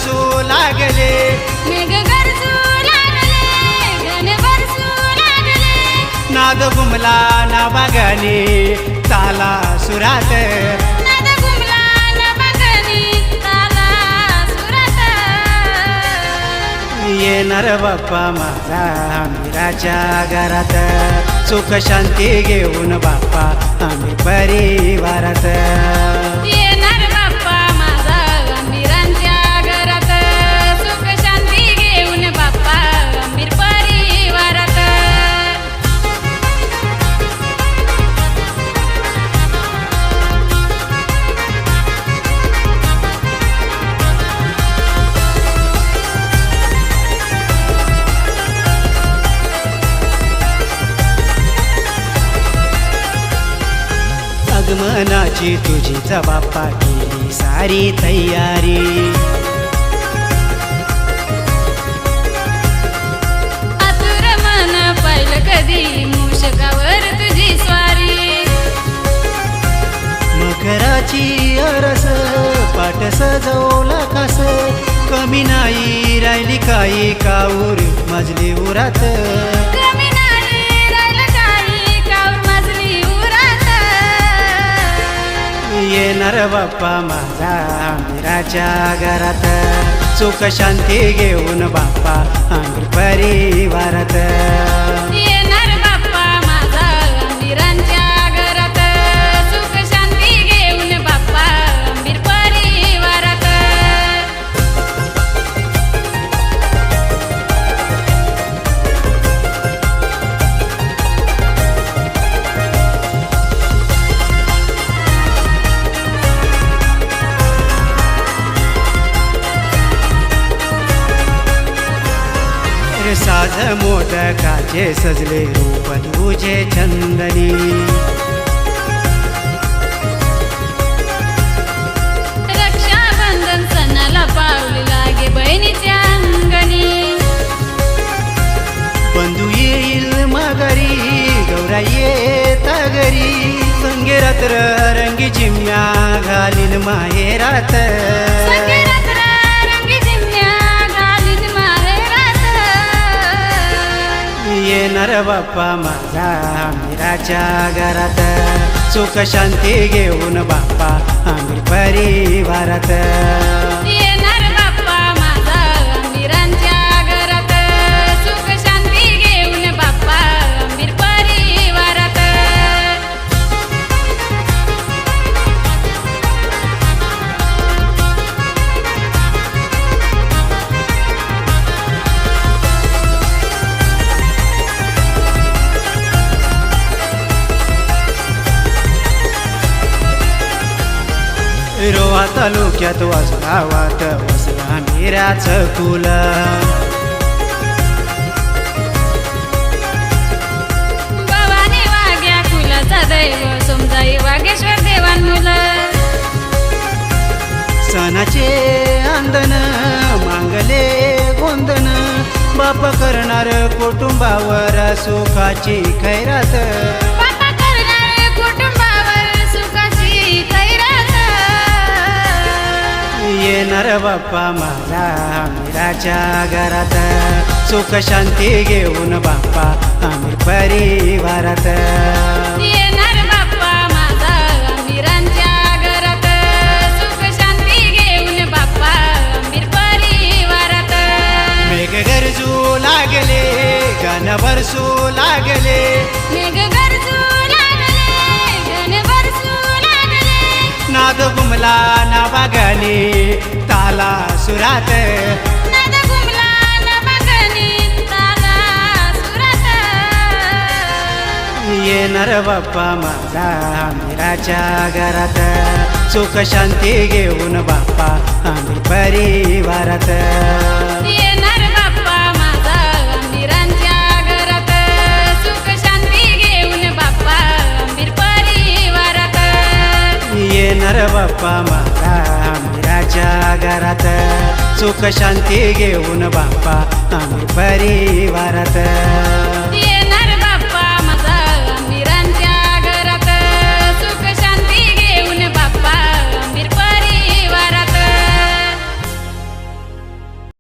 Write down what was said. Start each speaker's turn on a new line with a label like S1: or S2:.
S1: बरसू लागले,
S2: मेघ गरजू लागले, घन बरसू लागले.
S1: नाद घुमला नावागानी ताला सुरात,
S2: नाद घुमला नावागानी ताला सुरात.
S1: येणार बाप्पा माझा मीराच्या घरात, सुख शांती घेऊन बाप्पा आम्ही परिवारात.
S2: येणार बाप्पा माझा मीरांच्या घरात, सुख शांती घेऊन बाप्पा आम्ही परिवारात.
S1: आगमनाची तुझीच बाप्पा केली सारी तयारी,
S2: आतुर मन पाहिलं कधी मूषकावर तुझी स्वारी.
S1: मकराची अरस पाट सजवला खास, कमी नाही राहिली काही काऊर मजली उरात.
S2: कमी नाही राहिलं काही काऊर मजली उरात.
S1: येणार बाप्पा माझा मीराच्या घरात, सुख शांती घेऊन बाप्पा आम्ही परिवारात.
S2: येणार बाप्पा माझा मीरांच्या घरात, सुख शांती घेऊन बाप्पा आम्ही परिवारात.
S1: साज मोदकाचे सजले रूप तुझे चंदनी,
S2: रक्षाबंधन सणाला पावली लागे बहिणीच्या अंगणी.
S1: बंधू येईल माघारी गौरा येता घरी, संगे रात्र रंगी चिमण्या घालीन माहेरात.
S2: संगे रात्र रंगी चिमण्या घालीन माहेरात.
S1: येणार बाप्पा माझा मीराच्या घरात, सुख शांती घेऊन बाप्पा आम्ही परिवारात.
S2: येणार बाप्पा माझा मीरांच्या घरात, सुख शांती घेऊन बाप्पा आम्ही परिवारात.
S1: रोहा तालुक्यात गावात वसला मीराचं कुल,
S2: भवानी वाघ्या कुलाचा दैव समजाई वाघेश्वर देवान मुलं.
S1: सणाचे आंदन मांगले गोंदन, बाप करणार कुटुंबावर सुखाची खैरात.
S2: बापा करणार कुटुंबावर सुखाची खैरात.
S1: येणार बाप्पा माझा मीराच्या घरात, सुख शांती घेऊन बाप्पा आम्ही परिवारात.
S2: येणार बाप्पा माझा मीरांच्या घरात, सुख शांती घेऊन बाप्पा आम्ही परिवारात.
S1: मेघ गरजू लागले, गाणं बरसू लागले,
S2: मेघ गरजू लागले, घन बरसू लागले.
S1: नाद घुमला नावागानी ताला सुरात.
S2: नाद घुमला नावागानी ताला सुरात.
S1: येणार बाप्पा माझा मीराच्या घरात, सुख शांती घेऊन बाप्पा आम्ही परिवारात.
S2: येणार बाप्पा माझा मीरांच्या घरात, सुख शांती घेऊन बाप्पा आम्ही परिवारात.
S1: येणार बाप्पा माझा मीराच्या घरात, सुख शांती घेऊन बाप्पा आम्ही परिवारात.